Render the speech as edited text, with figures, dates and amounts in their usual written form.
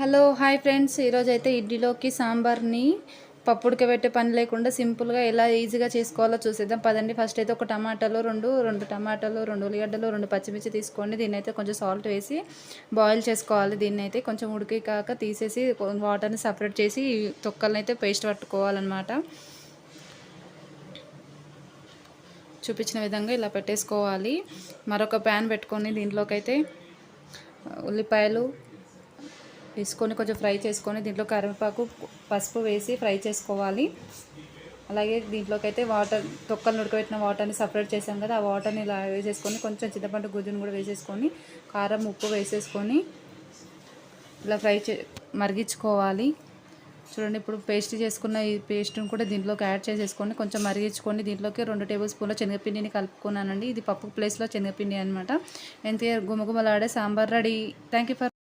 Hello hi friends, ఈరోజైతే ఇడ్లీలోకి సాంబార్ని పప్పు ఉడకబెట్టే పని లేకుండా సింపుల్గా ఎలా ఈజీగా చేసుకోవాలో చూసేద్దాం పదండి. ఫస్ట్ అయితే ఒక టమాటాలు రెండు టమాటాలు, 2 ఉల్లిగడ్డలు, 2 పచ్చిమిర్చి తీసుకోండి. దీన్ని అయితే కొంచెం సాల్ట్ వేసి బాయిల్ చేసుకోవాలి. దీన్ని అయితే కొంచెం ఉడికాక తీసేసి వాటర్ని సపరేట్ చేసి తొక్కల్ని అయితే పేస్ట్ పట్టుకోవాలన్నమాట. చూపించిన విధంగా ఇలా పెట్టేసుకోవాలి. మరొక ప్యాన్ పెట్టుకొని దీంట్లోకి అయితే ఉల్లిపాయలు వేసుకొని కొంచెం ఫ్రై చేసుకొని దీంట్లో కరివేపాకు, పసుపు వేసి ఫ్రై చేసుకోవాలి. అలాగే దీంట్లోకి అయితే తొక్కలు ఉడకబెట్టిన వాటర్ని సపరేట్ చేసాం కదా, ఆ వాటర్ని ఇలా వేసేసుకొని కొంచెం చింతపండు గుజ్జును కూడా వేసేసుకొని కారం, ఉప్పు వేసేసుకొని ఇలా మరిగించుకోవాలి. చూడండి, ఇప్పుడు పేస్ట్ చేసుకున్న ఈ పేస్ట్ని కూడా దీంట్లోకి యాడ్ చేసేసుకొని కొంచెం మరిగించుకొని దీంట్లోకి 2 టేబుల్ స్పూన్ల శనగపిండిని కలుపుకున్నానండి. ఇది పప్పు ప్లేస్లో శనగపిండి అనమాట. ఎంత గుమగుమలాడే sambar ready. Thank you for